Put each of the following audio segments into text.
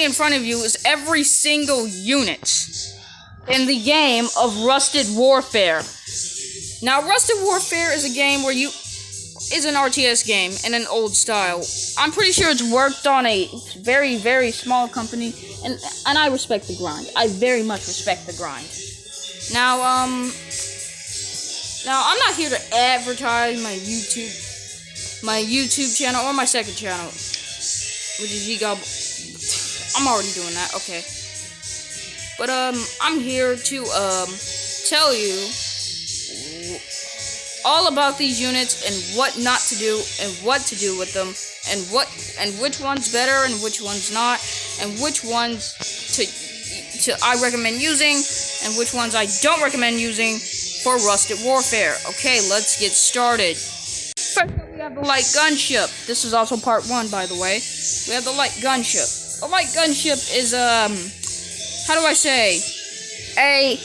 in front of you is every single unit in the game of Rusted Warfare. Now, Rusted Warfare is a game where is an RTS game in an old style. I'm pretty sure it's worked on a very, very small company, and I respect the grind. I very much respect the grind. Now, I'm not here to advertise my YouTube channel or my second channel, which is YGob. I'm already doing that, okay. But, I'm here to, tell you all about these units and what not to do and what to do with them and which one's better and which one's not and which ones I recommend using and which ones I don't recommend using for Rusted Warfare. Okay, let's get started. First up, we have the light gunship. This is also part 1, by the way. We have the light gunship. A light gunship is how do I say, a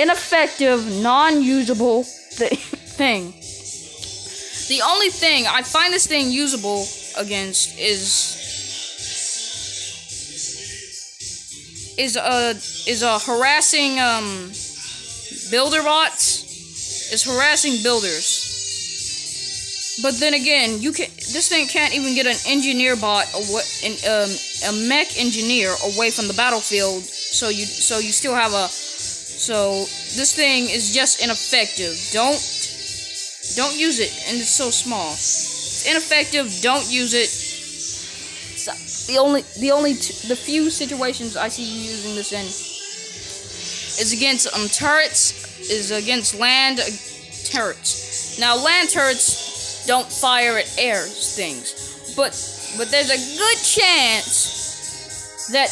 ineffective, non-usable thing. The only thing I find this thing usable against is harassing builder bots. Is harassing builders. But then again, this thing can't even get an engineer bot away, a mech engineer away from the battlefield. So you still have so this thing is just ineffective. Don't use it, and it's so small. It's ineffective. Don't use it. The few situations I see you using this in is against turrets. Is against land turrets. Now land turrets don't fire at air things, but there's a good chance that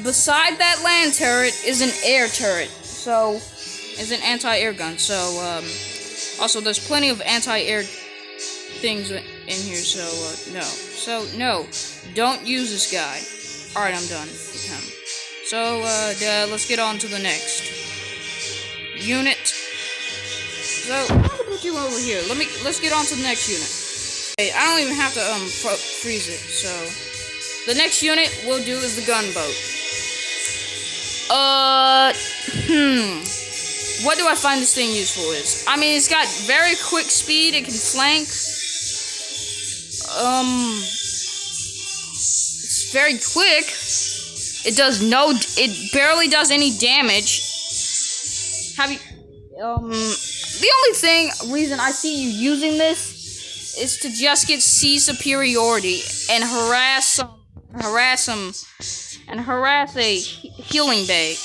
beside that land turret is an air turret. So is an anti-air gun. So also there's plenty of anti-air things in here. So no, don't use this guy. All right, I'm done with him. So let's get on to the next unit. So I'm gonna put you over here. Let's get on to the next unit. Hey, I don't even have to freeze it. So the next unit we'll do is the gunboat. What do I find this thing useful is? I mean, it's got very quick speed. It can flank. It's very quick. It barely does any damage. The only reason I see you using this is to just get C superiority and harass a healing bay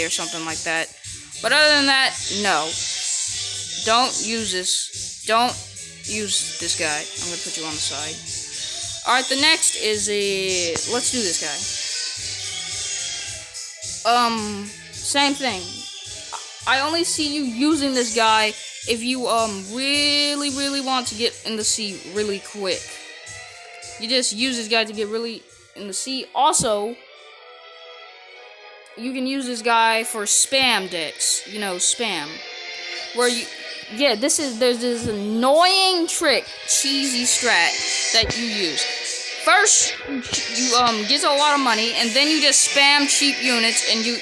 or something like that. But other than that, no. Don't use this. Don't use this guy. I'm gonna put you on the side. Alright, the next is let's do this guy. Same thing. I only see you using this guy if you really, really want to get in the sea really quick. You just use this guy to get really in the sea. Also, you can use this guy for spam decks. You know, spam. Where there's this annoying cheesy strat that you use. First, you get a lot of money, and then you just spam cheap units, and you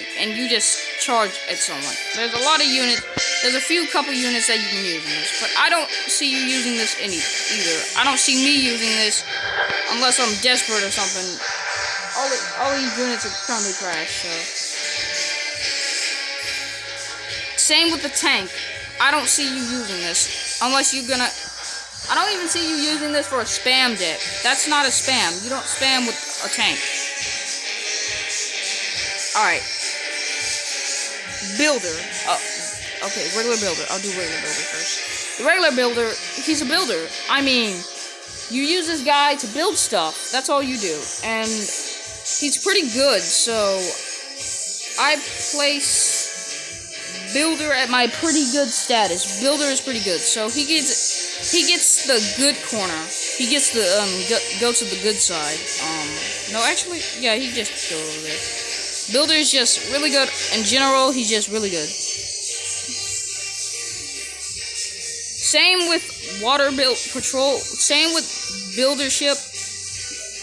just charge at someone. There's a lot of units. There's a couple units that you can use in this, but I don't see you using this either. I don't see me using this unless I'm desperate or something. All these units are currently crashed. So same with the tank. I don't see you using this unless you're gonna. I don't even see you using this for a spam deck. That's not a spam. You don't spam with a tank. Alright. Builder. Okay, regular builder. I'll do regular builder first. The regular builder, he's a builder. I mean, you use this guy to build stuff. That's all you do. And he's pretty good, so I place builder at my pretty good status. Builder is pretty good, so he gets the good corner. He gets the go to the good side. No, actually, yeah, he just go over there. Builder is just really good. In general, he's just really good. Same with water patrol. Same with buildership.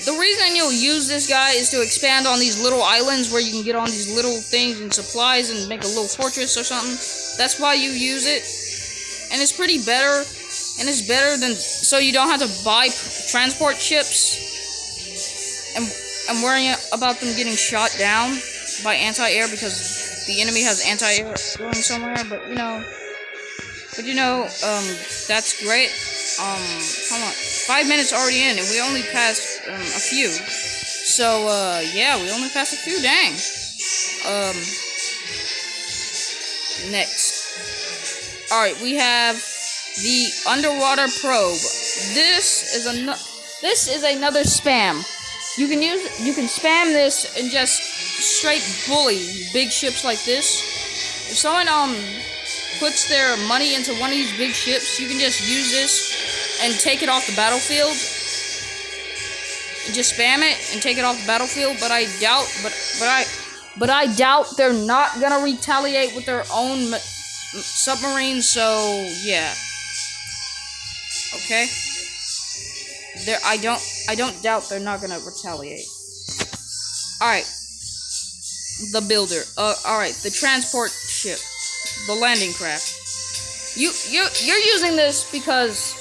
the reason you'll use this guy is to expand on these little islands where you can get on these little things and supplies and make a little fortress or something. That's why you use it. And it's pretty better. And it's better than, so you don't have to buy transport ships and worrying about them getting shot down by anti-air because the enemy has anti-air going somewhere. But that's great. Hold on, 5 minutes already in, and we only passed a few. So yeah, we only passed a few. Dang. Next. All right, we have the underwater probe. This is another spam. You can spam this and just straight bully big ships like this. If someone puts their money into one of these big ships, you can just use this and take it off the battlefield. And just spam it and take it off the battlefield. But I doubt they're not gonna retaliate with their own submarines. So yeah. Okay. I don't doubt they're not gonna retaliate. All right. The builder. All right. The transport ship. The landing craft. You're using this because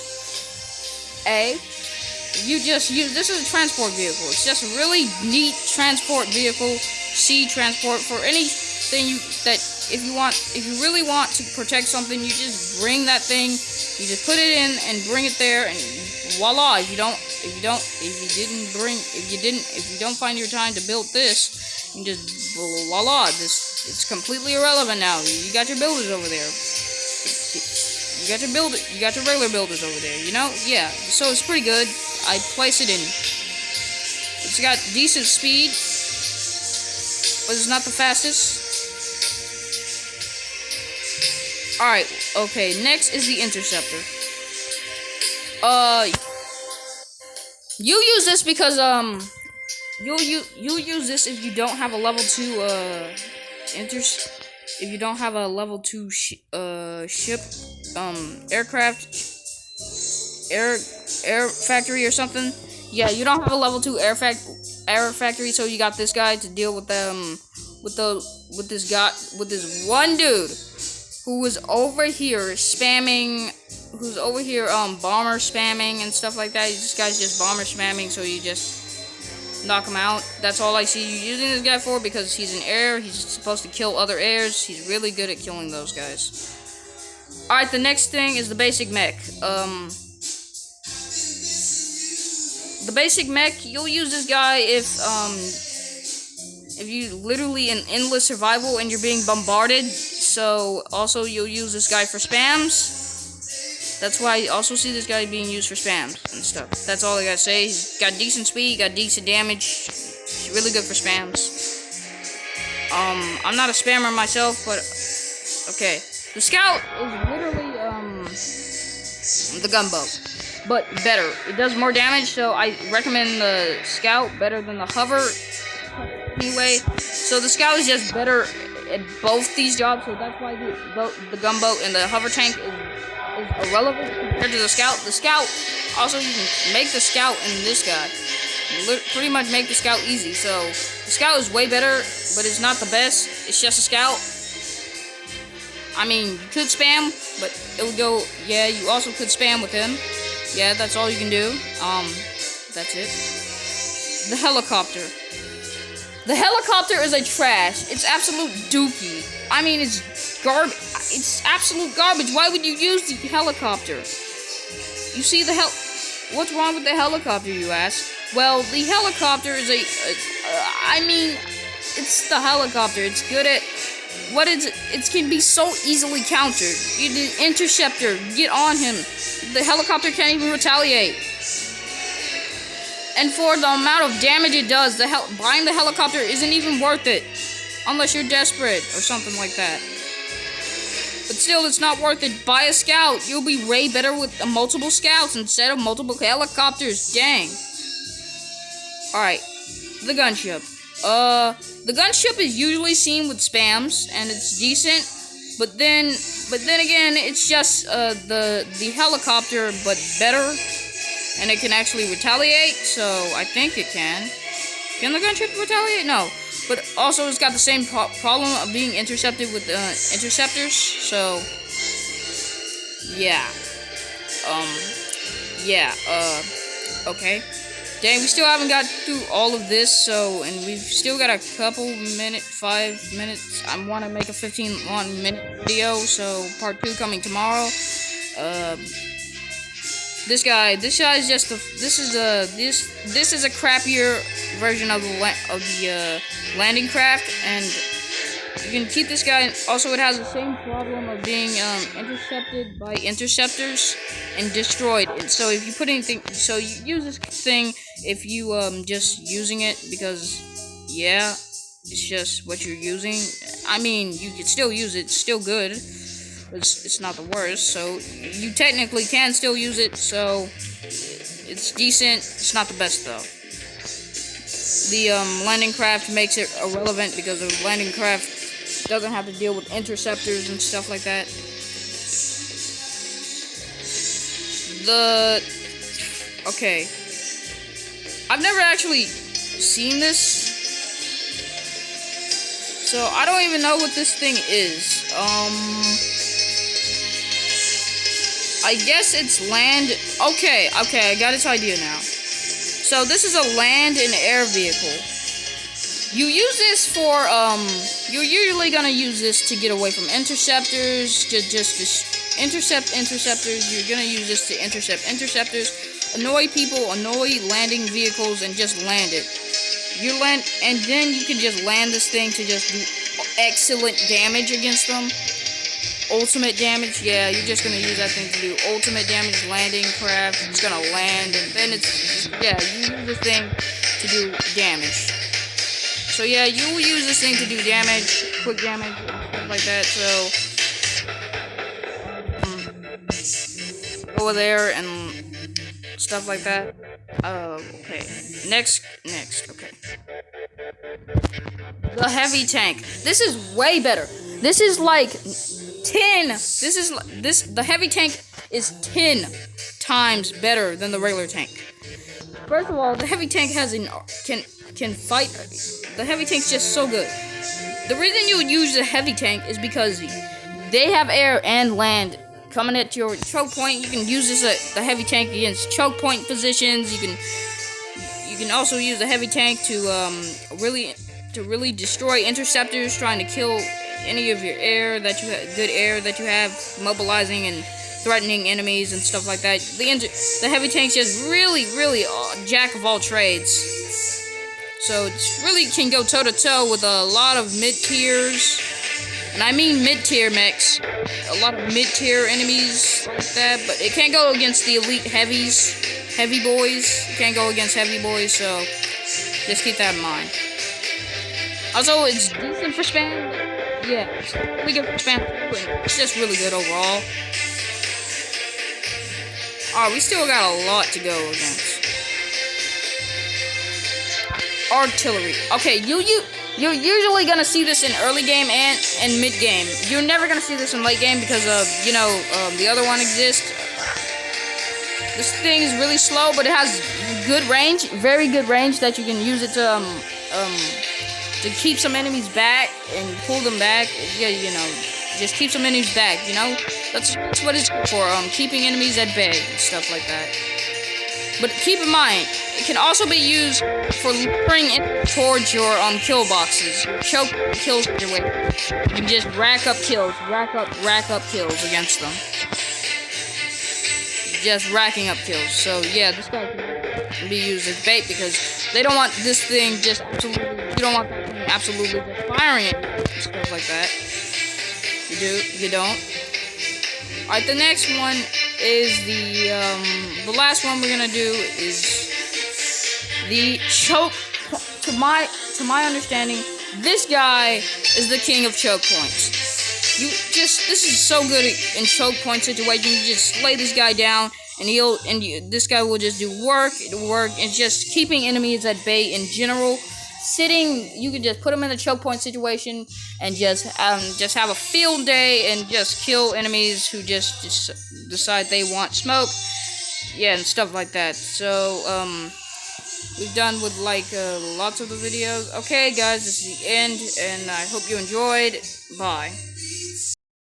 this is a transport vehicle. It's just a really neat transport vehicle. Sea transport for anything if you really want to protect something, you just bring that thing, you just put it in and bring it there, and voila. If you don't find your time to build this, you just voila. It's completely irrelevant now. You got your builders over there. You got your regular builders over there. Yeah. So it's pretty good. I place it in. It's got decent speed, but it's not the fastest. Alright, okay, next is the interceptor. You use this because, you'll use this if you don't have a level 2, if you don't have a level 2 ship, aircraft, air factory or something. Yeah, you don't have a level 2 air factory, so you got this guy to deal with with this one dude who was over here spamming, bomber spamming and stuff like that. This guy's just bomber spamming, so you just knock him out. That's all I see you using this guy for, because he's an air. He's supposed to kill other airs. He's really good at killing those guys. Alright, the next thing is the basic mech. The basic mech, you'll use this guy if you literally in endless survival and you're being bombarded. So also you'll use this guy for spams. That's why I also see this guy being used for spams and stuff. That's all I gotta say. He's got decent speed, got decent damage. He's really good for spams. I'm not a spammer myself, but okay. The scout is literally the gunboat, but better. It does more damage, so I recommend the scout better than the hover. Anyway, so the scout is just better at both these jobs, so that's why the gunboat and the hover tank is irrelevant compared to the scout. The scout, also you can make the scout and this guy. Pretty much make the scout easy, so the scout is way better, but it's not the best. It's just a scout. I mean, you could spam, but it would go, yeah, you also could spam with him. Yeah, that's all you can do. That's it. The helicopter. The helicopter is a trash. It's absolute dookie. I mean, it's garbage. It's absolute garbage. Why would you use the helicopter? You see what's wrong with the helicopter, you ask? Well, the helicopter is I mean, it's the helicopter. It's good at, what is it? It can be so easily countered. The interceptor, get on him. The helicopter can't even retaliate. And for the amount of damage it does, buying the helicopter isn't even worth it. Unless you're desperate or something like that. But still, it's not worth it. Buy a scout. You'll be way better with multiple scouts instead of multiple helicopters. Dang. Alright. The gunship. The gunship is usually seen with spams, and it's decent. But then again, it's just the helicopter, but better. and it can actually retaliate. So I think it can. Can the gunship retaliate? No. But also, it's got the same problem of being intercepted with interceptors. So yeah. Okay. Dang, we still haven't got through all of this, so, and we've still got a couple 5 minutes. I want to make a 15-minute video, so part 2 coming tomorrow. This is just this is a crappier version of the landing craft, and you can keep this guy. Also, it has the same problem of being intercepted by interceptors and destroyed. And so if you put anything, so you use this thing if you just using it, because yeah, it's just what you're using. I mean, you can still use it. It's still good. It's not the worst. So you technically can still use it. So it's decent. It's not the best though. The landing craft makes it irrelevant because the landing craft doesn't have to deal with interceptors and stuff like that. Okay. I've never actually seen this, so I don't even know what this thing is. I guess it's land. Okay, I got its idea now. So this is a land and air vehicle. You use this for, you're usually gonna use this to get away from interceptors, to just intercept interceptors. You're gonna use this to intercept interceptors, annoy people, annoy landing vehicles, and just land it. You land, and then you can just land this thing to just do excellent damage against them. Ultimate damage, yeah, you're just gonna use that thing to do ultimate damage. Landing craft, it's gonna land, and then it's, yeah, you use this thing to do damage. So yeah, you will use this thing to do damage, quick damage, stuff like that. So over there and stuff like that. Okay. Next. Okay. The heavy tank. This is way better. This is like 10. The heavy tank is 10 times better than the regular tank. First of all, the heavy tank can fight. The heavy tank's just so good. The reason you would use the heavy tank is because they have air and land coming at your choke point. You can use the heavy tank against choke point positions. You can also use the heavy tank to really destroy interceptors trying to kill any of your good air that you have, mobilizing and threatening enemies and stuff like that. The heavy tank's just really jack of all trades. So it really can go toe-to-toe with a lot of mid-tiers. And I mean mid-tier mechs. A lot of mid-tier enemies like that. But it can't go against the elite heavy boys. It can't go against heavy boys, so just keep that in mind. Also, it's decent for spam. Yeah, it's really good for spam. It's just really good overall. Alright, we still got a lot to go against. Artillery. Okay, you're usually gonna see this in early game and mid game. You're never gonna see this in late game because of the other one exists. This thing is really slow, but it has good range, very good range that you can use it to keep some enemies back and pull them back. Yeah, just keep some enemies back. That's what it's good for. Keeping enemies at bay and stuff like that. But keep in mind, it can also be used for luring in towards your kill boxes. Choke kills your way. You can just rack up kills kills against them. Just racking up kills. So yeah, this guy can be used as bait because they don't want this thing just absolutely. You don't want that thing absolutely just firing it and stuff like that. You don't. Alright, the next one is the last one we're gonna do is the choke. To my understanding, this guy is the king of choke points. This is so good in choke point situations. You just slay this guy down, and this guy will just do work. It's just keeping enemies at bay in general. You can just put them in a choke point situation and just have a field day and just kill enemies who just decide they want smoke. yeah, and stuff like that. So, we've done with like lots of the videos. Okay, guys, this is the end, and I hope you enjoyed. Bye.